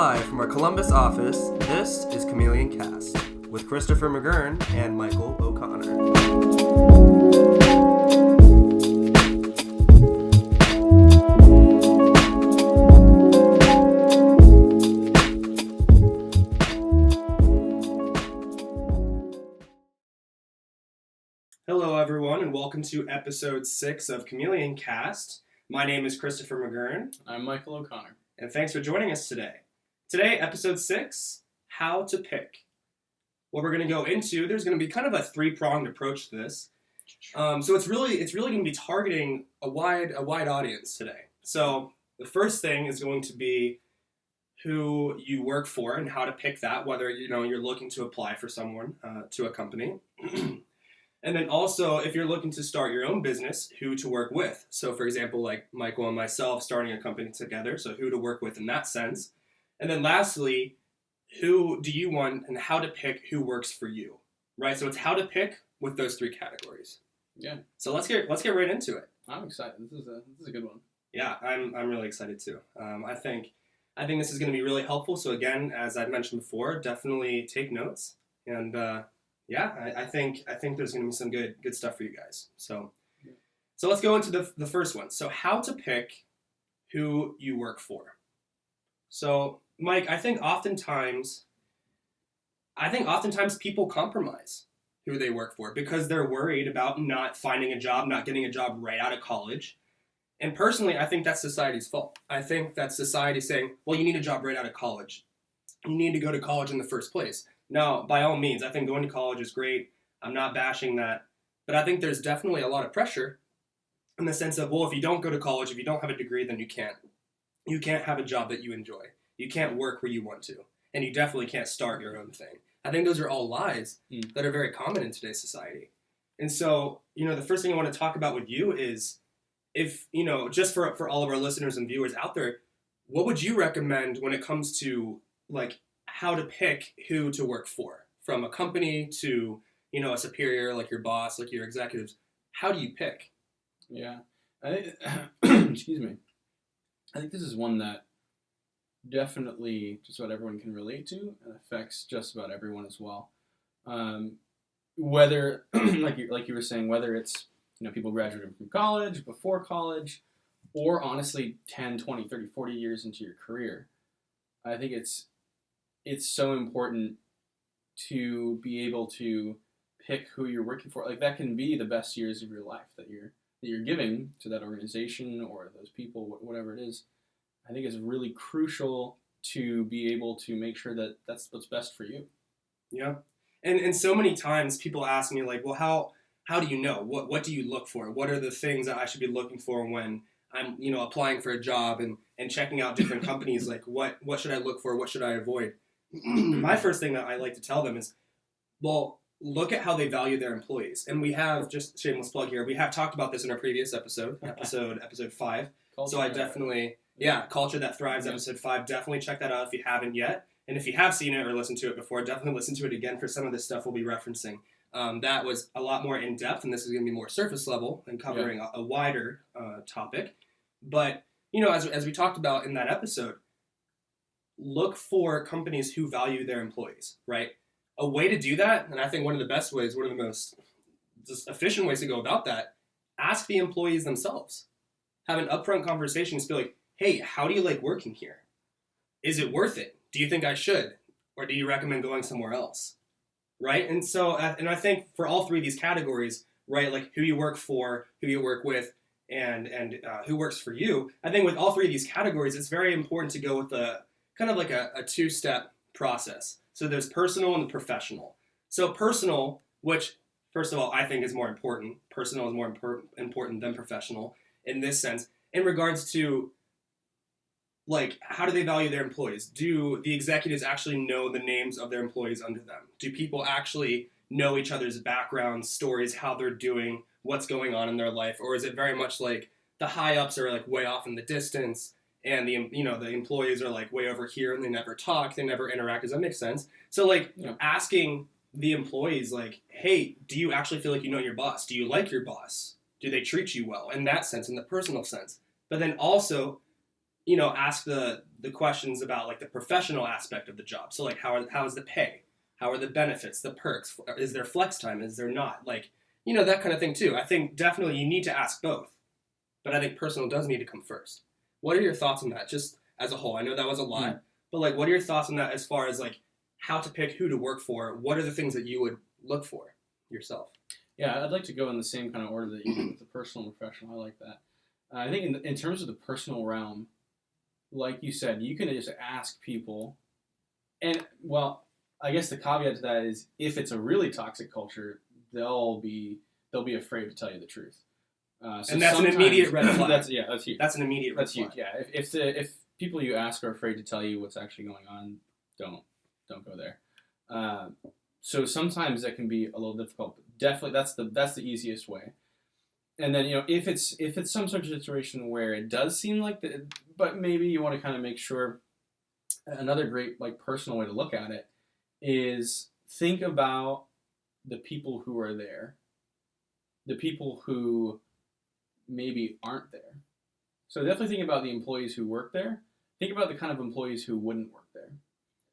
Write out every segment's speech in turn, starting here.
Live from our Columbus office, this is Chameleon Cast with Christopher McGurn and Michael O'Connor. Hello everyone and welcome to episode 6 of Chameleon Cast. My name is Christopher McGurn. I'm Michael O'Connor. And thanks for joining us today. Today, episode 6, how to pick. What we're going to go into, there's going to be kind of a three-pronged approach to this. So it's really going to be targeting a wide audience today. So the first thing is going to be who you work for and how to pick that, whether you're looking to apply for someone to a company. And then also, if you're looking to start your own business, who to work with. So for example, like Michael and myself starting a company together, so who to work with in that sense. And then lastly, who do you want and how to pick who works for you, right? So it's how to pick with those three categories. Yeah. So let's get right into it. I'm excited. This is a good one. Yeah, I'm really excited too. I think this is going to be really helpful. So again, as I mentioned before, definitely take notes and I think there's going to be some good stuff for you guys. So let's go into the first one. So how to pick who you work for. So Mike, I think oftentimes people compromise who they work for because they're worried about not finding a job, not getting a job right out of college. And personally, I think that's society's fault. I think that society saying, well, you need a job right out of college. You need to go to college in the first place. Now, by all means, I think going to college is great. I'm not bashing that. But I think there's definitely a lot of pressure in the sense of, well, if you don't go to college, if you don't have a degree, then you can't have a job that you enjoy. You can't work where you want to. And you definitely can't start your own thing. I think those are all lies that are very common in today's society. And so, the first thing I want to talk about with you is if, just for all of our listeners and viewers out there, what would you recommend when it comes to, like, how to pick who to work for, from a company to, a superior, like your boss, like your executives? How do you pick? Yeah. Excuse me. I think this is one that definitely just about everyone can relate to and affects just about everyone as well. Whether, like you were saying, whether it's, people graduating from college, before college, or honestly 10, 20, 30, 40 years into your career, I think it's so important to be able to pick who you're working for. Like, that can be the best years of your life that you're giving to that organization or those people, whatever it is. I think it's really crucial to be able to make sure that that's what's best for you. Yeah. And so many times people ask me, like, well, how do you know? What do you look for? What are the things that I should be looking for when I'm, applying for a job and checking out different companies? Like, what should I look for? What should I avoid? My first thing that I like to tell them is, well, look at how they value their employees. And we have, just shameless plug here, we have talked about this in our previous episode 5. Culture. So I definitely, Culture That Thrives, episode 5. Definitely check that out if you haven't yet. And if you have seen it or listened to it before, definitely listen to it again for some of this stuff we'll be referencing. That was a lot more in depth, and this is going to be more surface level and covering a wider topic. But, as we talked about in that episode, look for companies who value their employees, right? A way to do that, and I think one of the best ways, one of the most just efficient ways to go about that, ask the employees themselves. Have an upfront conversation. Just be like, hey, how do you like working here? Is it worth it? Do you think I should? Or do you recommend going somewhere else? Right? And so, and I think for all three of these categories, right, like who you work for, who you work with, and who works for you, I think with all three of these categories, it's very important to go with a kind of like a two-step process. So there's personal and professional. So personal, which first of all, I think is more important. Personal is more important than professional in this sense. In regards to, like, how do they value their employees? Do the executives actually know the names of their employees under them? Do people actually know each other's backgrounds, stories, how they're doing, what's going on in their life? Or is it very much like the high-ups are like way off in the distance and the employees are like way over here and they never talk, they never interact? Does that make sense? So like asking the employees like, hey, do you actually feel like you know your boss? Do you like your boss? Do they treat you well? In that sense, in the personal sense. But then also ask the questions about like the professional aspect of the job. So like how is the pay? How are the benefits, the perks? Is there flex time? Is there not? Like, that kind of thing too. I think definitely you need to ask both, but I think personal does need to come first. What are your thoughts on that, just as a whole? I know that was a lot, but like, what are your thoughts on that as far as like how to pick who to work for? What are the things that you would look for yourself? Yeah, I'd like to go in the same kind of order that you did with the personal and professional. I like that. I think in terms of the personal realm, like you said, you can just ask people, and well, I guess the caveat to that is if it's a really toxic culture, they'll be afraid to tell you the truth. So and that's an immediate red flag. That's huge. That's an immediate red flag. Huge. Yeah, if people you ask are afraid to tell you what's actually going on, don't go there. So sometimes that can be a little difficult. But definitely, that's the easiest way. And then if it's some sort of situation where it does seem like that, but maybe you want to kind of make sure. Another great like personal way to look at it is think about the people who are there, the people who maybe aren't there. So definitely think about the employees who work there. Think about the kind of employees who wouldn't work there.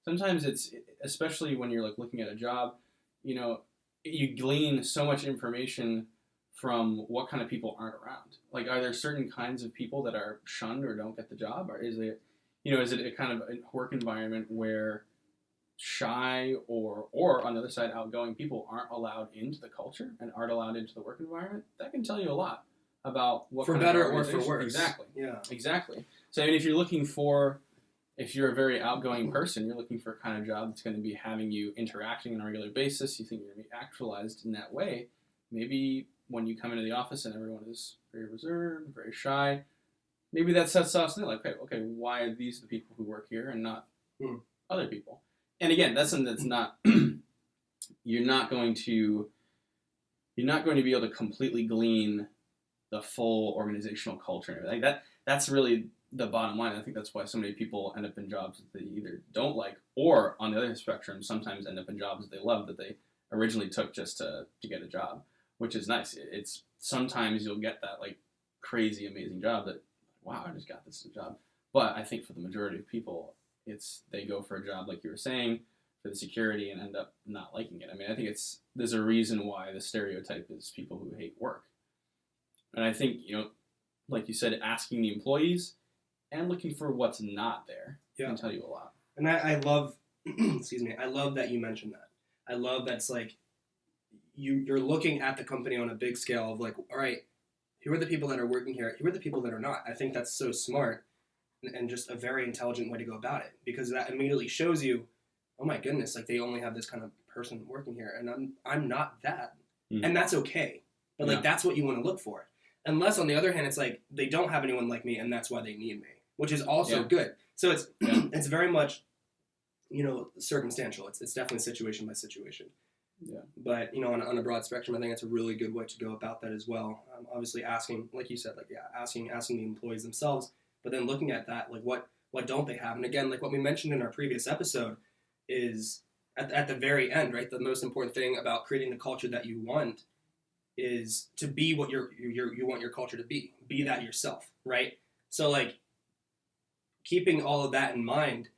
Sometimes it's, especially when you're like looking at a job, you glean so much information from what kind of people aren't around. Like, are there certain kinds of people that are shunned or don't get the job? Or is it a kind of a work environment where shy or on the other side outgoing people aren't allowed into the culture and aren't allowed into the work environment? That can tell you a lot about what for kind better of or for worse. Exactly. Yeah. Exactly. So I mean, if you're a very outgoing person, you're looking for a kind of job that's going to be having you interacting on a regular basis. You think you're going to be actualized in that way. Maybe when you come into the office and everyone is very reserved, very shy, maybe that sets off something like, okay, why are these the people who work here and not other people? And again, that's something that's not you're not going to be able to completely glean the full organizational culture. Like that's really the bottom line. I think that's why so many people end up in jobs that they either don't like, or on the other spectrum, sometimes end up in jobs that they love that they originally took just to get a job, which is nice. It's sometimes you'll get that like crazy amazing job that, wow, I just got this job. But I think for the majority of people, they go for a job like you were saying for the security and end up not liking it. I mean, I think there's a reason why the stereotype is people who hate work. And I think, like you said, asking the employees and looking for what's not there can tell you a lot. And I love, excuse me, I love that you mentioned that. I love that's like, you're looking at the company on a big scale of like, all right, who are the people that are working here? Who are the people that are not? I think that's so smart and just a very intelligent way to go about it, because that immediately shows you, oh my goodness, like they only have this kind of person working here, and I'm not that, and that's okay. But like that's what you want to look for. Unless on the other hand, it's like they don't have anyone like me, and that's why they need me, which is also good. So it's it's very much circumstantial. It's definitely situation by situation. Yeah. But on a broad spectrum, I think it's a really good way to go about that as well. Obviously, asking, like you said, asking the employees themselves, but then looking at that, like what don't they have? And again, like what we mentioned in our previous episode, is at the very end, right? The most important thing about creating the culture that you want is to be what you want your culture to be. Be that yourself, right? So like keeping all of that in mind,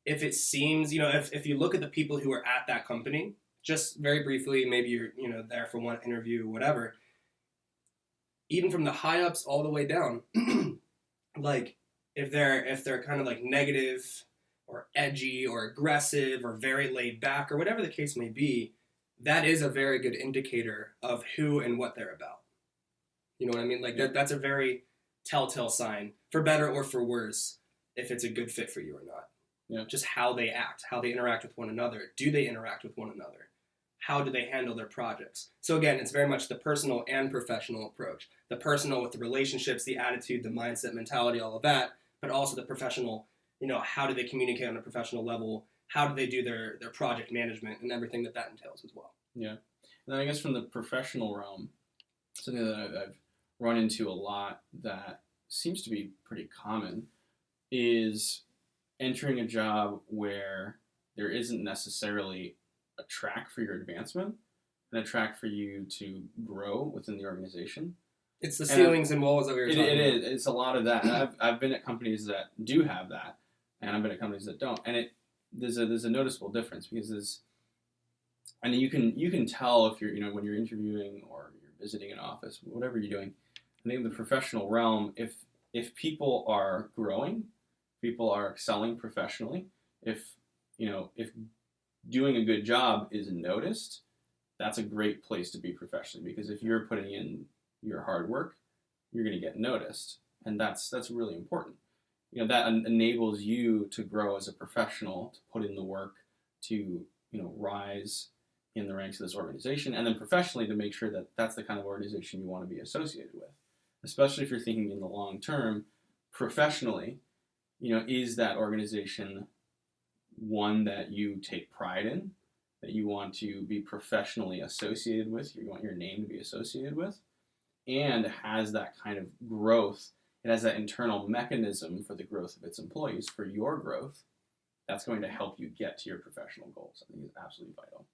if it seems, if you look at the people who are at that company, just very briefly, maybe you're there for one interview, whatever. Even from the high ups all the way down, like if they're kind of like negative or edgy or aggressive or very laid back or whatever the case may be, that is a very good indicator of who and what they're about. You know what I mean? Like that's a very telltale sign, for better or for worse, if it's a good fit for you or not. Yeah. Just how they act, how they interact with one another. Do they interact with one another? How do they handle their projects? So again, it's very much the personal and professional approach. The personal with the relationships, the attitude, the mindset, mentality, all of that, but also the professional, how do they communicate on a professional level? How do they do their project management and everything that entails as well? Yeah. And then I guess from the professional realm, something that I've run into a lot that seems to be pretty common is entering a job where there isn't necessarily a track for your advancement and a track for you to grow within the organization. It's the ceilings and walls that we were talking about. It is. It's a lot of that. And I've been at companies that do have that, and I've been at companies that don't. And there's a noticeable difference because you can tell if you're, when you're interviewing or you're visiting an office, whatever you're doing. I think in the professional realm, if people are growing, people are excelling professionally, if doing a good job is noticed, that's a great place to be professionally, because if you're putting in your hard work, you're going to get noticed, and that's really important. That enables you to grow as a professional, to put in the work, to rise in the ranks of this organization, and then professionally to make sure that that's the kind of organization you want to be associated with, especially if you're thinking in the long term. Professionally, is that organization one that you take pride in, that you want to be professionally associated with, you want your name to be associated with, and has that kind of growth, it has that internal mechanism for the growth of its employees, for your growth, that's going to help you get to your professional goals. I think it's absolutely vital.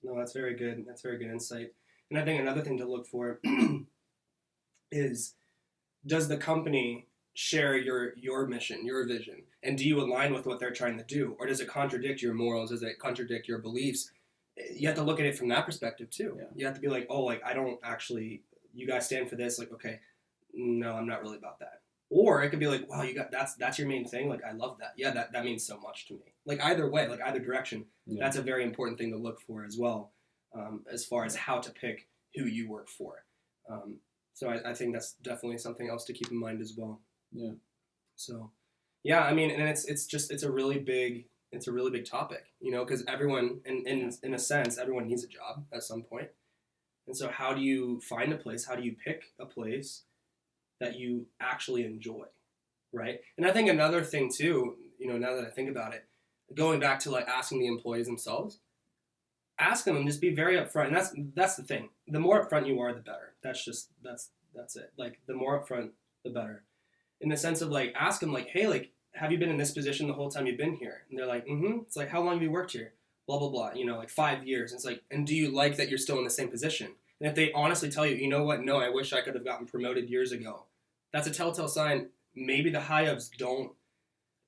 No, that's very good. That's very good insight. And I think another thing to look for is, does the company share your mission, your vision, and do you align with what they're trying to do, or does it contradict your morals? Does it contradict your beliefs? You have to look at it from that perspective too. Yeah. You have to be like, oh, like I don't actually. You guys stand for this. Like, okay, no, I'm not really about that. Or it could be like, wow, that's your main thing. Like, I love that. Yeah, that means so much to me. Like either way, like either direction, that's a very important thing to look for as well, as far as how to pick who you work for. So I think that's definitely something else to keep in mind as well. Yeah. So, yeah, I mean, and it's a really big topic, because everyone, in a sense, everyone needs a job at some point. And so how do you find a place? How do you pick a place that you actually enjoy, right? And I think another thing too, now that I think about it, going back to like asking the employees themselves, ask them and just be very upfront. And that's the thing. The more upfront you are, the better. That's it. Like the more upfront, the better. In the sense of like, ask them like, hey, like, have you been in this position the whole time you've been here? And they're like, mm-hmm. It's like, how long have you worked here? Blah, blah, blah. Like 5 years. And it's like, and do you like that you're still in the same position? And if they honestly tell you, you know what? No, I wish I could have gotten promoted years ago. That's a telltale sign. Maybe the high-ups don't.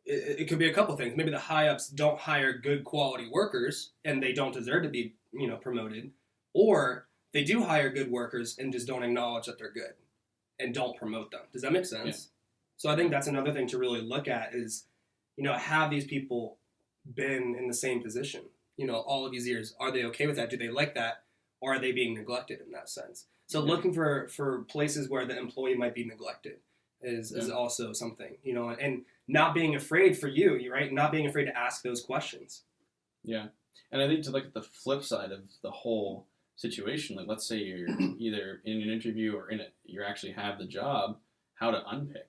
It could be a couple things. Maybe the high-ups don't hire good quality workers and they don't deserve to be, promoted. Or they do hire good workers and just don't acknowledge that they're good and don't promote them. Does that make sense? Yeah. So I think that's another thing to really look at is, have these people been in the same position, all of these years? Are they okay with that? Do they like that? Or are they being neglected in that sense? So looking for places where the employee might be neglected is also something, and not being afraid for you, right? Not being afraid to ask those questions. Yeah. And I think to look at the flip side of the whole situation, like let's say you're either in an interview or you actually have the job, how to unpick.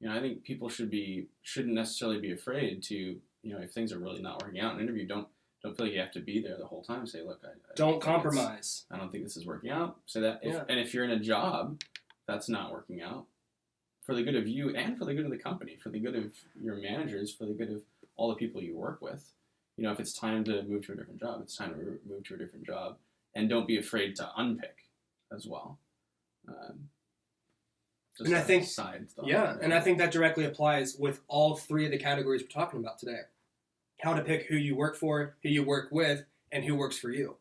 I think people shouldn't necessarily be afraid to, if things are really not working out in an interview, don't feel like you have to be there the whole time. Say, look, I don't compromise. I don't think this is working out. Say that. And if you're in a job that's not working out, for the good of you and for the good of the company, for the good of your managers, for the good of all the people you work with, if it's time to move to a different job, it's time to move to a different job. And don't be afraid to unpick as well. And I think, and I think that directly applies with all three of the categories we're talking about today. How to pick who you work for, who you work with, and who works for you.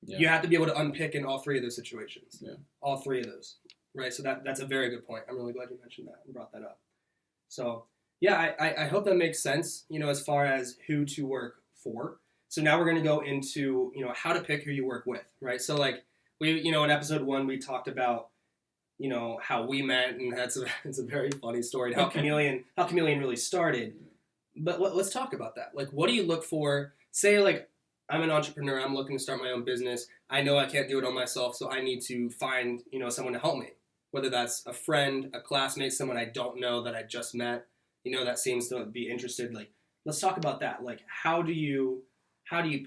Yeah. You have to be able to unpick in all three of those situations. Yeah. All three of those, right? So that's a very good point. I'm really glad you mentioned that and brought that up. So, yeah, I hope that makes sense, as far as who to work for. So now we're going to go into, how to pick who you work with, right? So, like, we, in episode 1, we talked about, how we met, and it's a very funny story, how Chameleon really started. But let's talk about that. Like, what do you look for? Say, like, I'm an entrepreneur. I'm looking to start my own business. I know I can't do it on myself, so I need to find, someone to help me. Whether that's a friend, a classmate, someone I don't know that I just met, that seems to be interested. Like, let's talk about that. Like, how do you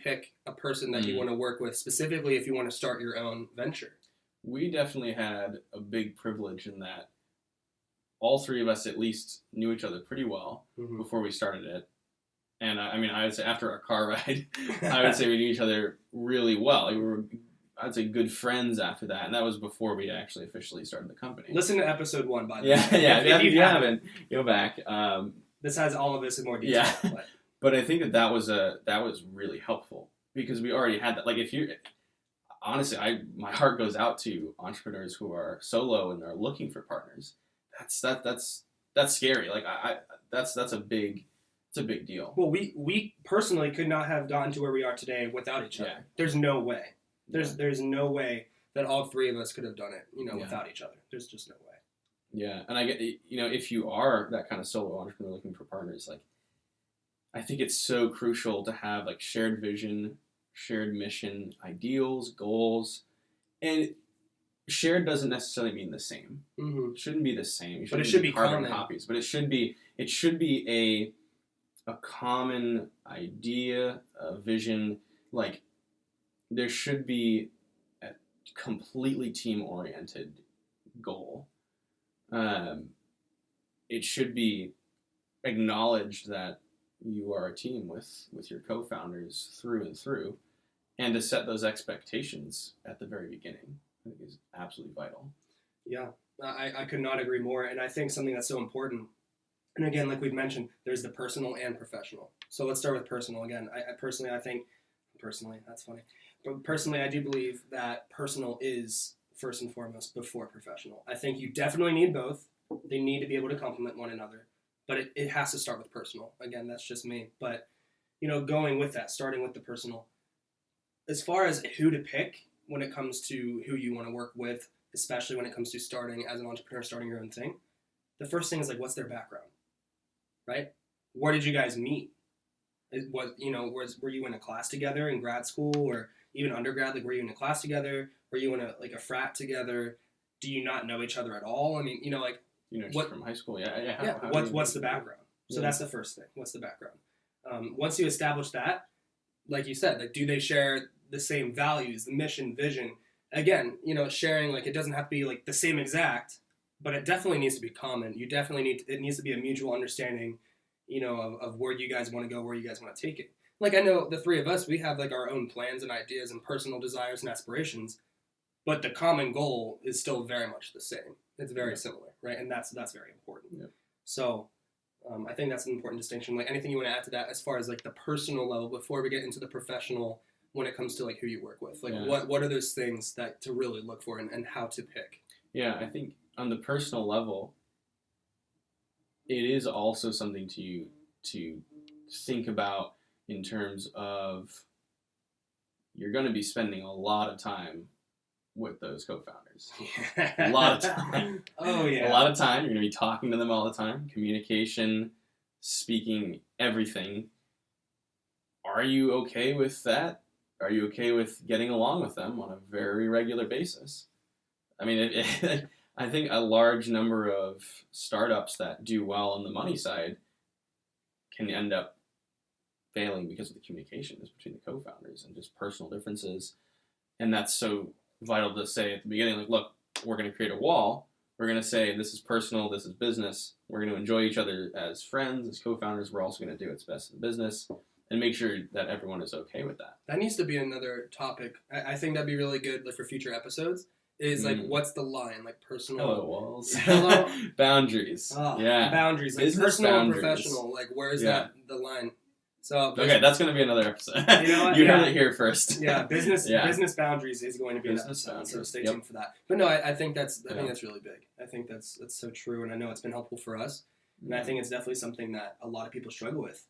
pick a person that you want to work with, specifically if you want to start your own venture? We definitely had a big privilege in that all three of us at least knew each other pretty well before we started it. And I would say after our car ride, I would say we knew each other really well. Like, we were I'd say good friends after that, and that was before we actually officially started the company. Listen to episode 1, by the way. Yeah. If you haven't, go back. This has all of this in more detail. Yeah. But I think that was really helpful because we already had that. Like, if you honestly, my heart goes out to entrepreneurs who are solo and are looking for partners. That's scary. Like, that's a big deal. Well, we personally could not have gotten to where we are today without each other. Yeah. There's no way. There's no way that all three of us could have done it, without each other. There's just no way. Yeah, and I get, if you are that kind of solo entrepreneur looking for partners, like, I think it's so crucial to have like shared vision, shared mission, ideals, goals, and shared doesn't necessarily mean the same. Mm-hmm. It shouldn't be the same. But it should be carbon common copies. But it should be a common idea, a vision. Like, there should be a completely team-oriented goal. It should be acknowledged that you are a team with your co-founders through and through, and to set those expectations at the very beginning, I think is absolutely vital. Yeah, I could not agree more, and I think something that's so important, and again, like we've mentioned, there's the personal and professional. So let's start with personal again. I personally, that's funny, but personally, I do believe that personal is first and foremost before professional. I think you definitely need both. They need to be able to complement one another, but it has to start with personal. Again, that's just me. But, going with that, starting with the personal, as far as who to pick when it comes to who you want to work with, especially when it comes to starting as an entrepreneur, starting your own thing, the first thing is like, what's their background, right? Where did you guys meet? Were you in a class together in grad school or even undergrad? Like, were you in a class together? Were you in a frat together? Do you not know each other at all? I mean, just from high school, yeah. What's the background? So that's the first thing. What's the background? Once you establish that, like you said, like, do they share the same values, the mission, vision? Again, sharing, like, it doesn't have to be like the same exact, but it definitely needs to be common. It needs to be a mutual understanding, of where you guys want to go, where you guys want to take it. Like, I know the three of us, we have like our own plans and ideas and personal desires and aspirations, but the common goal is still very much the same. It's very similar, right? And that's very important. Yeah. So I think that's an important distinction. Like, anything you want to add to that as far as like the personal level before we get into the professional when it comes to like who you work with? Like, what are those things that to really look for and how to pick? Yeah, I think on the personal level, it is also something to think about in terms of you're going to be spending a lot of time with those co-founders. A lot of time. Oh, yeah. A lot of time. You're going to be talking to them all the time. Communication, speaking, everything. Are you okay with that? Are you okay with getting along with them on a very regular basis? I mean, I think a large number of startups that do well on the money side can end up failing because of the communications between the co-founders and just personal differences. And that's so vital to say at the beginning, like, look, we're going to create a wall. We're going to say this is personal, this is business. We're going to enjoy each other as friends, as co-founders. We're also going to do what's best in business and make sure that everyone is okay with that. That needs to be another topic. I think that'd be really good, like, for future episodes. Is like, what's the line? Like, personal. Hello, walls. Hello. Boundaries. Oh, yeah. Boundaries. Like, Business personal boundaries. and professional. Like, where is that the line? So okay, that's going to be another episode. You know what? You heard it here first. Yeah, business boundaries is going to be business an episode, so stay Yep. tuned for that. But no, I think that's really big. I think that's so true, and I know it's been helpful for us. And I think it's definitely something that a lot of people struggle with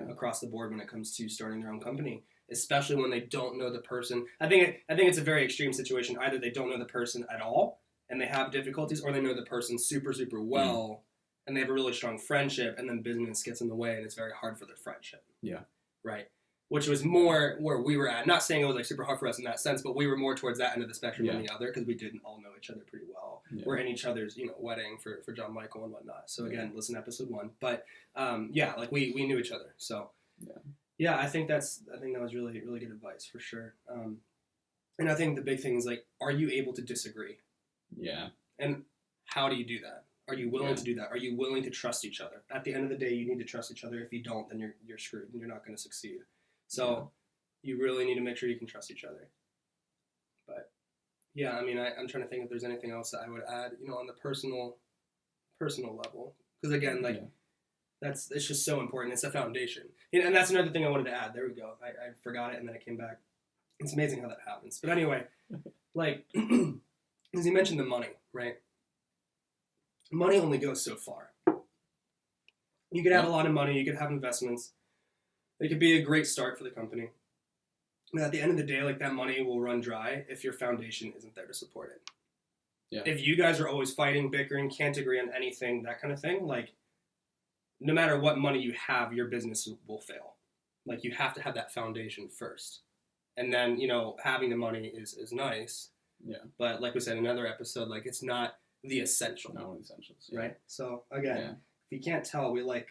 across the board when it comes to starting their own company, especially when they don't know the person. I think it's a very extreme situation. Either they don't know the person at all and they have difficulties, or they know the person super, super well and they have a really strong friendship, and then business gets in the way and it's very hard for their friendship. Yeah. Right. Which was more where we were at. Not saying it was like super hard for us in that sense, but we were more towards that end of the spectrum than the other, because we didn't all know each other pretty well. Yeah. We're in each other's, wedding for John Michael and whatnot. So again, listen to episode 1. But like we knew each other. So I think that was really, really good advice for sure. And I think the big thing is, like, are you able to disagree? Yeah. And how do you do that? Are you willing to do that? Are you willing to trust each other? At the end of the day, you need to trust each other. If you don't, then you're screwed and you're not going to succeed. So you really need to make sure you can trust each other. Yeah, I mean, I'm trying to think if there's anything else that I would add, on the personal level. Because again, like, it's just so important. It's a foundation. And that's another thing I wanted to add. There we go. I forgot it, and then it came back. It's amazing how that happens. But anyway, like, as you mentioned the money, right? Money only goes so far. You could have a lot of money. You could have investments. It could be a great start for the company. But at the end of the day, like, that money will run dry if your foundation isn't there to support it. Yeah. If you guys are always fighting, bickering, can't agree on anything, that kind of thing, like, no matter what money you have, your business will fail. Like, you have to have that foundation first. And then, having the money is nice. Yeah. But like we said in another episode, like, it's not the essential. Not one of the essentials. Yeah. Right? So, again, if you can't tell, we like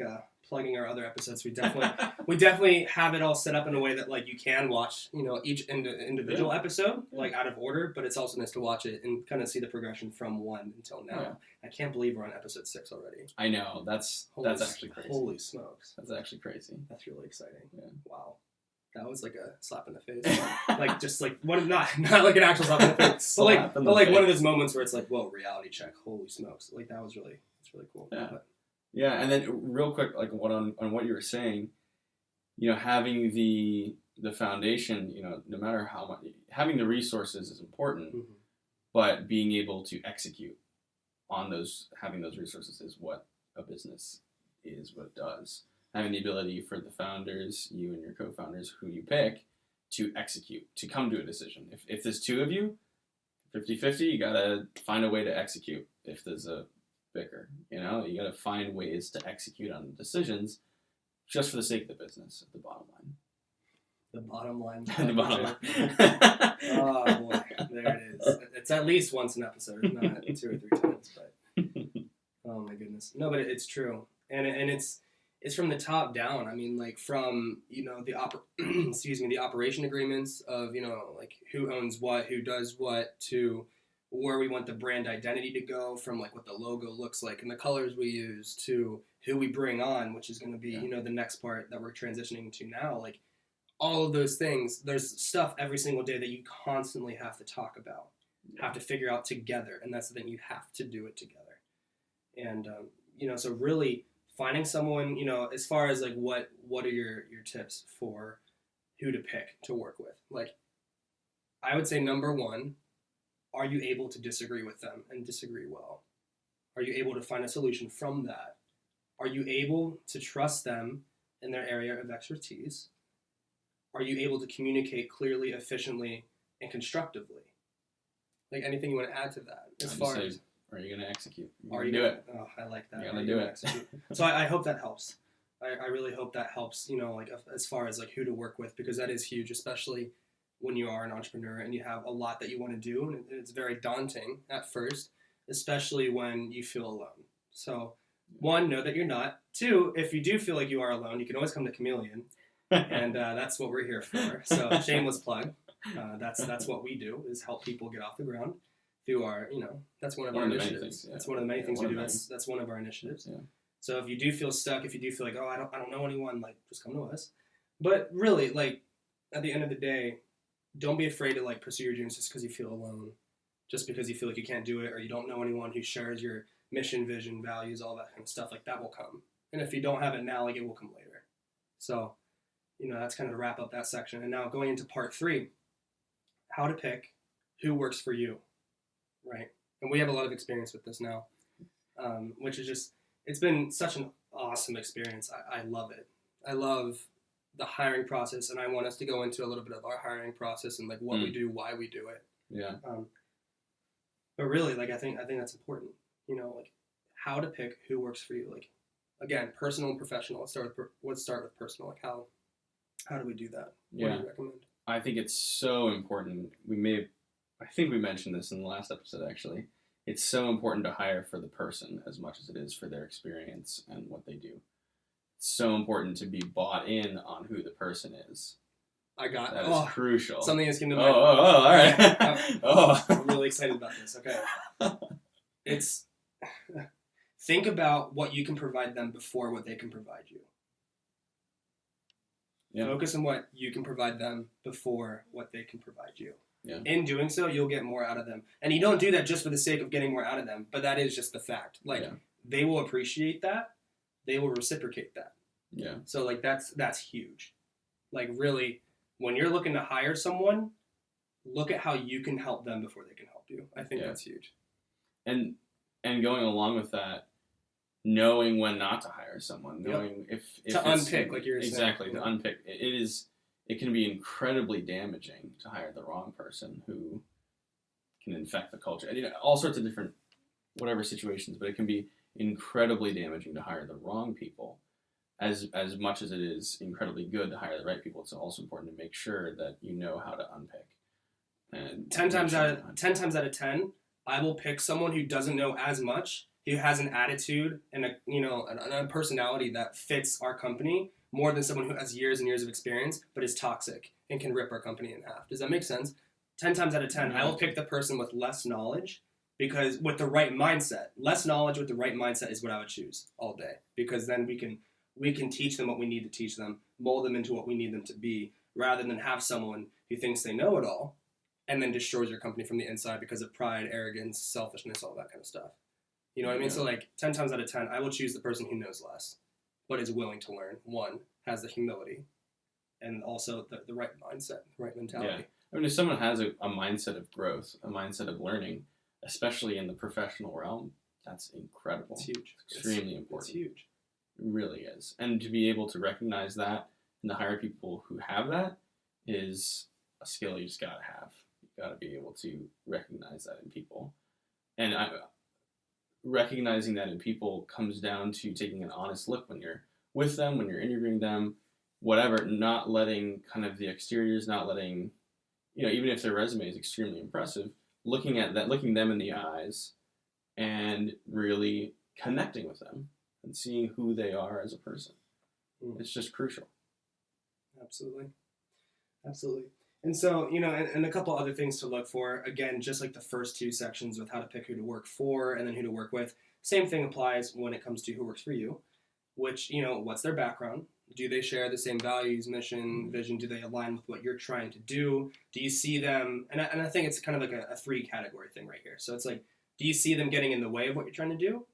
plugging our other episodes. We definitely have it all set up in a way that, like, you can watch, each individual episode, like, out of order, but it's also nice to watch it and kind of see the progression from 1 until now. Yeah. I can't believe we're on episode 6 already. I know. That's actually crazy. Holy smokes. That's actually crazy. That's really exciting. Yeah. Wow. That was like a slap in the face. Like, just like, not like an actual slap in the face, but like one of those moments where it's like, whoa, reality check. Holy smokes. Like, it's really cool. Yeah. Yeah, and then real quick, like, on what you were saying, having the foundation, no matter how much, having the resources is important, mm-hmm. but being able to execute on having those resources is what a business is, what it does. Having the ability for the founders, you and your co-founders, who you pick, to execute, to come to a decision. If there's 2 of you, 50-50, you got to find a way to execute. If there's a bicker, you got to find ways to execute on decisions just for the sake of the business, at the bottom line. The bottom line. The bottom line. Oh, boy. There it is. It's at least once an episode, if not 2 or 3 times. But oh, my goodness. No, but it's true. And it's from the top down. I mean, like, from, the operation agreements of, like, who owns what, who does what, to where we want the brand identity to go, from, like, what the logo looks like and the colors we use, to who we bring on, which is going to be, the next part that we're transitioning to now. Like, all of those things, there's stuff every single day that you constantly have to talk about, have to figure out together. And that's the thing, you have to do it together. And, so really finding someone, as far as, like, what are your tips for who to pick to work with? Like, I would say number 1, are you able to disagree with them and disagree well? Are you able to find a solution from that? Are you able to trust them in their area of expertise? Are you able to communicate clearly, efficiently, and constructively? Like, anything you want to add to that? As far as, are you going to execute? Are you do it? Oh, I like that. You're going to do it. So I hope that helps. I really hope that helps, like, as far as, like, who to work with, because that is huge, especially when you are an entrepreneur and you have a lot that you want to do, and it's very daunting at first, especially when you feel alone. So, 1, know that you're not. 2, if you do feel like you are alone, you can always come to Chameleon, and that's what we're here for. So, shameless plug. That's what we do, is help people get off the ground through our, that's one of our initiatives. That's one of the many things we do. That's one of our initiatives. Yeah. So if you do feel stuck, if you do feel like, oh, I don't know anyone, like, just come to us. But really, like, at the end of the day, don't be afraid to, like, pursue your dreams just because you feel alone, just because you feel like you can't do it, or you don't know anyone who shares your mission, vision, values, all that kind of stuff. Like, that will come. And if you don't have it now, like, it will come later. So, that's kind of to wrap up that section. And now going into part 3, how to pick who works for you, right? And we have a lot of experience with this now, which is just, it's been such an awesome experience. I love it. I love the hiring process, and I want us to go into a little bit of our hiring process and, like, what we do, why we do it. Yeah. But really, like, I think that's important. Like, how to pick who works for you. Like, again, personal and professional. Let's start with personal. Like, how do we do that? What do you recommend? I think it's so important. I think we mentioned this in the last episode, actually. It's so important to hire for the person as much as it is for their experience and what they do. It's so important to be bought in on who the person is. That is crucial. Something that's going to mind. All right. I'm really excited about this. Okay. It's think about what you can provide them before what they can provide you. Yeah. Focus on what you can provide them before what they can provide you. Yeah. In doing so, you'll get more out of them. And you don't do that just for the sake of getting more out of them, but that is just the fact. Like, they will appreciate that. They will reciprocate that. Yeah. So, like, that's huge. Like, really, when you're looking to hire someone, look at how you can help them before they can help you. I think that's huge. And going along with that, knowing when not to hire someone, knowing if to unpick, like you're saying. Exactly, to unpick. It can be incredibly damaging to hire the wrong person who can infect the culture. And, all sorts of different whatever situations, but it can be incredibly damaging to hire the wrong people. As much as it is incredibly good to hire the right people, it's also important to make sure that you know how to unpick. And 10 times out of 10, I will pick someone who doesn't know as much, who has an attitude and a personality that fits our company more than someone who has years and years of experience but is toxic and can rip our company in half. Does that make sense? 10 times out of 10, I will pick the person with less knowledge, because with the right mindset, less knowledge with the right mindset is what I would choose all day, because then we can teach them what we need to teach them, mold them into what we need them to be, rather than have someone who thinks they know it all and then destroys your company from the inside because of pride, arrogance, selfishness, all that kind of stuff. You know what I mean? So, like, 10 times out of 10, I will choose the person who knows less, but is willing to learn. One, has the humility, and also the right mindset, the right mentality. Yeah. I mean, if someone has a mindset of growth, a mindset of learning, especially in the professional realm, that's incredible. It's huge. It's extremely important. It's huge. It really is. And to be able to recognize that and to hire people who have that is a skill you just got to have. You got to be able to recognize that in people. And recognizing that in people comes down to taking an honest look when you're with them, when you're interviewing them, whatever, not letting kind of the exteriors, not letting, even if their resume is extremely impressive, looking at that, looking them in the eyes and really connecting with them and seeing who they are as a person. It's just crucial. Absolutely. And so, and a couple other things to look for. Again, just like the first two sections with how to pick who to work for and then who to work with, same thing applies when it comes to who works for you, which, what's their background? Do they share the same values, mission, vision? Do they align with what you're trying to do? Do you see them? And I think it's kind of like a 3-category thing right here. So it's like, do you see them getting in the way of what you're trying to do?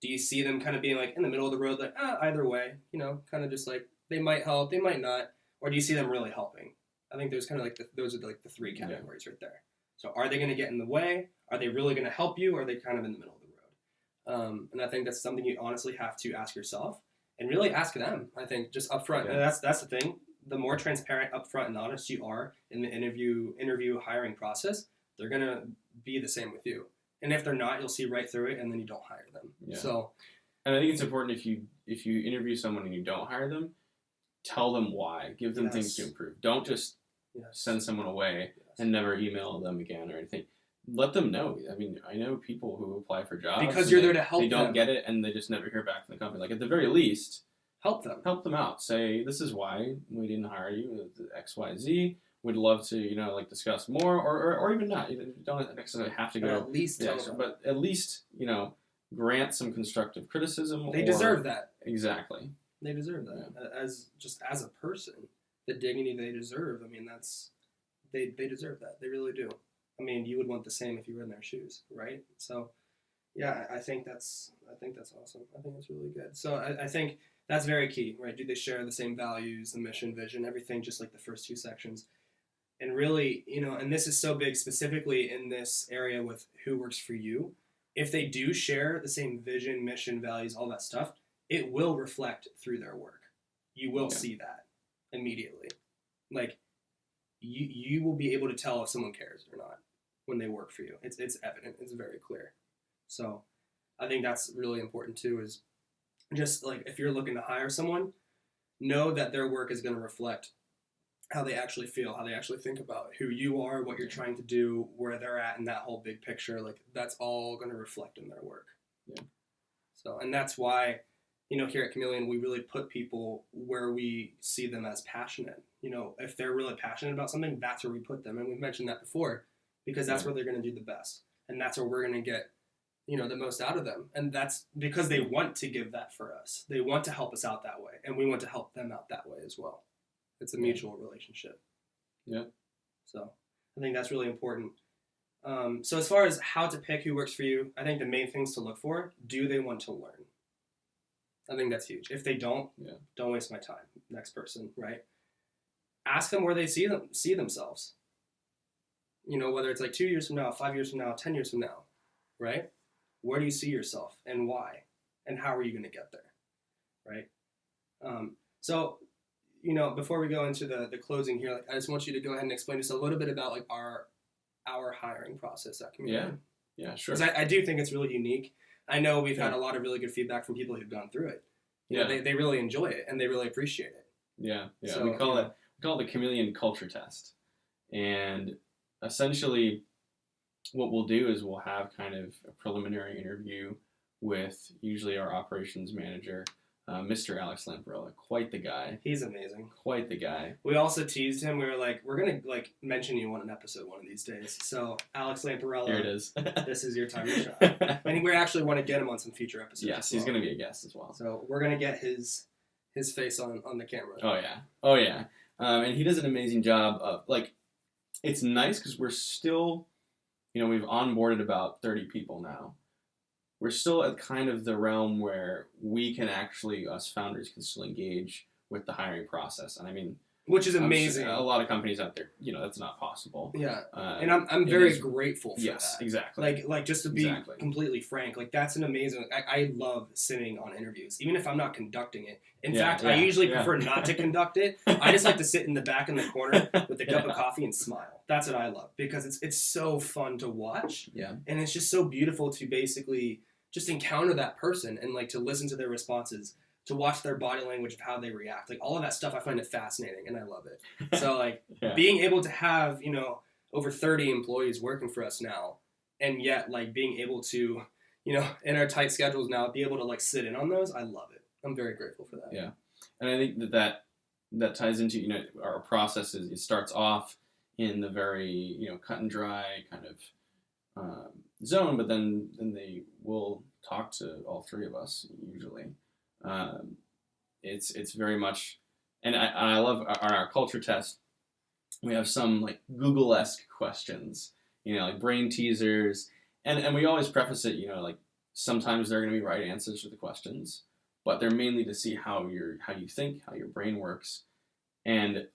Do you see them kind of being like in the middle of the road, like, either way, kind of just like they might help, they might not? Or do you see them really helping? I think there's kind of like those are like the 3 categories right there. So are they going to get in the way? Are they really going to help you? Or are they kind of in the middle of the road? And I think that's something you honestly have to ask yourself and really ask them. I think just upfront. And that's the thing. The more transparent, upfront, and honest you are in the interview hiring process, they're going to be the same with you. And if they're not, you'll see right through it, and then you don't hire them. Yeah. So, and I think it's important if you interview someone and you don't hire them, tell them why. Give them things to improve. Don't just send someone away and never email them again or anything. Let them know. I mean, I know people who apply for jobs because you're there to help them. They don't get it, and they just never hear back from the company. Like, at the very least, help them out. Say, this is why we didn't hire you, X, Y, Z. We'd love to, discuss more, or even not. You don't necessarily have to go. At least tell them. But at least, grant some constructive criticism. They deserve that. Exactly. They deserve that. Yeah. As a person, the dignity they deserve. I mean, they deserve that. They really do. I mean, you would want the same if you were in their shoes, right? So, yeah, I think that's awesome. I think that's really good. So I think that's very key, right? Do they share the same values, the mission, vision, everything, just like the first 2 sections? And really, and this is so big specifically in this area with who works for you. If they do share the same vision, mission, values, all that stuff, it will reflect through their work. You will see that immediately. Like, you will be able to tell if someone cares or not when they work for you. It's evident. It's very clear. So I think that's really important too, is just like if you're looking to hire someone, know that their work is going to reflect how they actually feel, how they actually think about who you are, what you're trying to do, where they're at in that whole big picture. Like, that's all going to reflect in their work. Yeah. So, and that's why, here at Chameleon, we really put people where we see them as passionate. If they're really passionate about something, that's where we put them. And we've mentioned that before, because that's where they're going to do the best. And that's where we're going to get, the most out of them. And that's because they want to give that for us. They want to help us out that way. And we want to help them out that way as well. It's a mutual relationship. Yeah. So I think that's really important. So as far as how to pick who works for you, I think the main things to look for: do they want to learn? I think that's huge. If they don't, don't waste my time. Next person, right? Ask them where they see themselves. You know, whether it's like 2 years from now, 5 years from now, 10 years from now, right? Where do you see yourself and why? And how are you going to get there, right? So, you know, before we go into the closing here, like, I just want you to go ahead and explain just a little bit about like our hiring process at Chameleon. Yeah, sure. Because I do think it's really unique. I know we've had a lot of really good feedback from people who've gone through it. You know, they really enjoy it and they really appreciate it. Yeah. So, we call it the Chameleon Culture Test. And essentially what we'll do is we'll have kind of a preliminary interview with usually our operations manager, Mr. Alex Lamparella. Quite the guy. He's amazing. Quite the guy. We also teased him. We were like, we're going to like mention you on an episode one of these days. So Alex Lamparella. Here it is. This is your time to shine. And we actually want to get him on some future episodes. Yes, he's going to be a guest as well. So we're going to get his face on the camera. Oh yeah. And he does an amazing job of like, it's nice because we're still, you know, we've onboarded about 30 people now. We're still at kind of the realm where we can actually, us founders, can still engage with the hiring process. And I mean, which is amazing. A lot of companies out there, you know, that's not possible. Yeah, and I'm very grateful for that. Yes, exactly. Like just to be completely frank, like that's an amazing. I love sitting on interviews, even if I'm not conducting it. In fact, I usually prefer not to conduct it. I just like to sit in the back in the corner with a cup of coffee and smile. That's what I love because it's so fun to watch. Yeah, and it's just so beautiful to basically just encounter that person and like to listen to their responses, to watch their body language of how they react. Like all of that stuff I find it fascinating and I love it. So like being able to have, you know, over 30 employees working for us now and yet like being able to, you know, in our tight schedules now, be able to like sit in on those, I love it. I'm very grateful for that. Yeah. And I think that ties into, you know, our process is it starts off in the very, you know, cut and dry kind of zone, but then they will talk to all three of us usually. It's very much, and I love on our culture test, we have some like Google-esque questions, you know, like brain teasers, and we always preface it, you know, like sometimes they're going to be right answers to the questions, but they're mainly to see how you think, how your brain works, and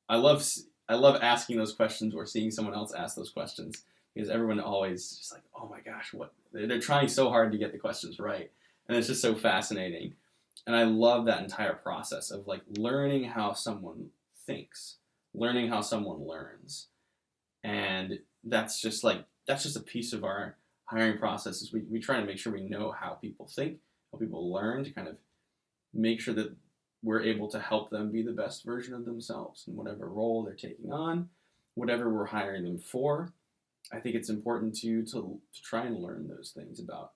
I love asking those questions or seeing someone else ask those questions because everyone always just like, oh my gosh, what they're trying so hard to get the questions right, and it's just so fascinating. And I love that entire process of like learning how someone thinks, learning how someone learns. And that's just a piece of our hiring process is we try to make sure we know how people think, how people learn, to kind of make sure that we're able to help them be the best version of themselves in whatever role they're taking on, whatever we're hiring them for. I think it's important to try and learn those things about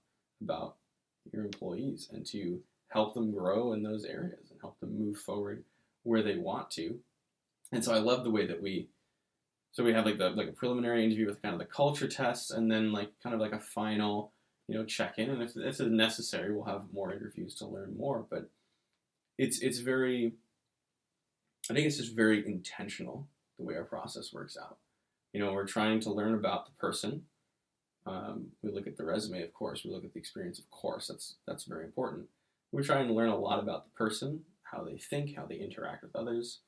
your employees and to help them grow in those areas and help them move forward where they want to. And so I love the way that we have like a preliminary interview with kind of the culture test and then like kind of like a final, you know, check-in. And if it's necessary, we'll have more interviews to learn more. But I think it's just very intentional the way our process works out. You know, we're trying to learn about the person. We look at the resume, of course. We look at the experience, of course. That's very important. We're trying to learn a lot about the person, how they think, how they interact with others,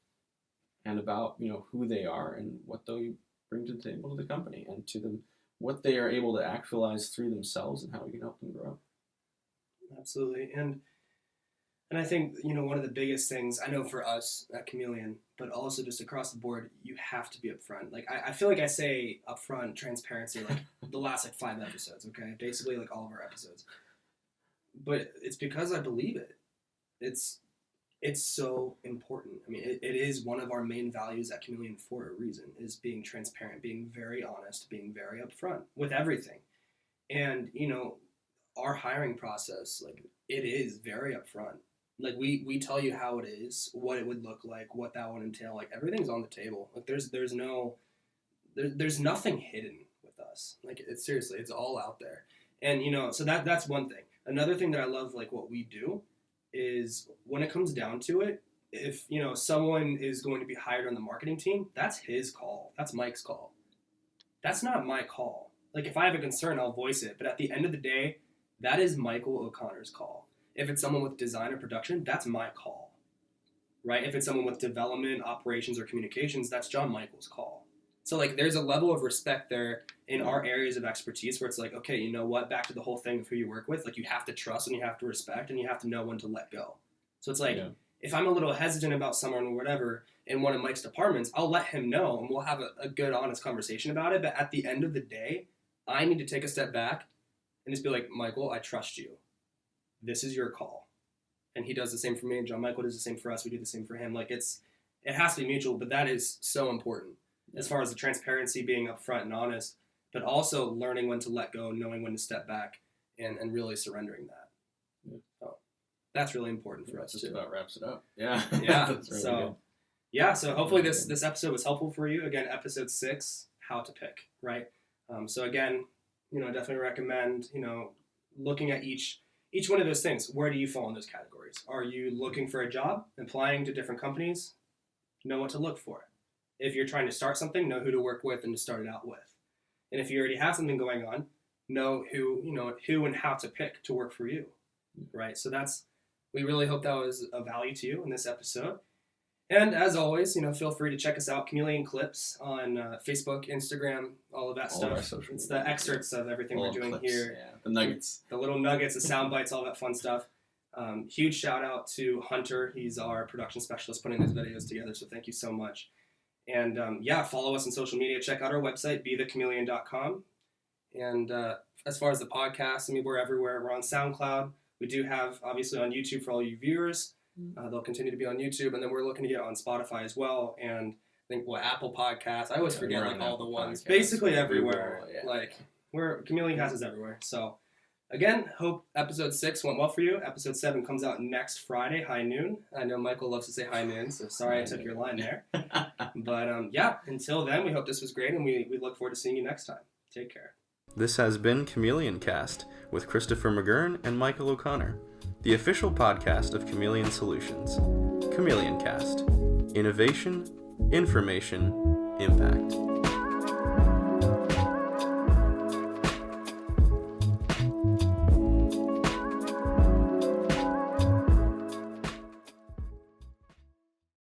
and about, you know, who they are and what they bring to the table to the company and to them, what they are able to actualize through themselves and how we can help them grow. Absolutely. And I think, you know, one of the biggest things, I know for us at Chameleon, but also just across the board, you have to be upfront. Like, I feel like I say upfront transparency, like the last like 5 episodes, okay? Basically like all of our episodes. But it's because I believe it. It's so important. I mean, it is one of our main values at Chameleon for a reason, is being transparent, being very honest, being very upfront with everything. And, you know, our hiring process, like, it is very upfront. Like, we tell you how it is, what it would look like, what that would entail. Like, everything's on the table. Like, there's nothing hidden with us. Like, it's seriously, it's all out there. And, you know, so that's one thing. Another thing that I love, like, what we do is when it comes down to it, if, you know, someone is going to be hired on the marketing team, that's his call. That's Mike's call. that's not my call. Like, if I have a concern, I'll voice it. But at the end of the day, that is Michael O'Connor's call. If it's someone with design or production, that's my call, right? If it's someone with development, operations, or communications, that's John Michael's call. So, like, there's a level of respect there in our areas of expertise where it's like, okay, you know what? Back to the whole thing of who you work with. Like, you have to trust and you have to respect and you have to know when to let go. So it's like, if I'm a little hesitant about someone or whatever in one of Mike's departments, I'll let him know and we'll have a good, honest conversation about it. But at the end of the day, I need to take a step back and just be like, Michael, I trust you. This is your call. And he does the same for me, and John Michael does the same for us. We do the same for him. Like, it has to be mutual, but that is so important as far as the transparency, being upfront and honest, but also learning when to let go, knowing when to step back, and really surrendering that. Yeah. So that's really important for us just too. About wraps it up. Yeah. Yeah. That's really so good. yeah. So hopefully this episode was helpful for you. Again, episode 6, how to pick, right? So again, definitely recommend, looking at each one of those things. Where do you fall in those categories? Are you looking for a job, applying to different companies? Know what to look for. If you're trying to start something, know who to work with and to start it out with. And if you already have something going on, know who and how to pick to work for you, right? So we really hope that was of value to you in this episode. And as always, feel free to check us out, Chameleon Clips, on Facebook, Instagram, all of that stuff. It's the excerpts of everything we're doing here. Yeah, the nuggets. The little nuggets, the sound bites, all that fun stuff. Huge shout out to Hunter. He's our production specialist putting these videos together, so thank you so much. And follow us on social media. Check out our website, BeTheChameleon.com. And as far as the podcast, we're everywhere. We're on SoundCloud. We do have, obviously, on YouTube for all you viewers. They'll continue to be on YouTube, and then we're looking to get on Spotify as well, and I think Apple Podcasts. I always forget all the ones. Basically everywhere. Chameleon Cast is everywhere. So again, hope episode 6 went well for you. Episode 7 comes out next Friday, high noon. I know Michael loves to say high noon, so sorry I took your line there. But until then, we hope this was great, and we look forward to seeing you next time. Take care. This has been Chameleon Cast with Christopher McGurn and Michael O'Connor, the official podcast of Chameleon Solutions. Chameleon Cast. Innovation, information, impact.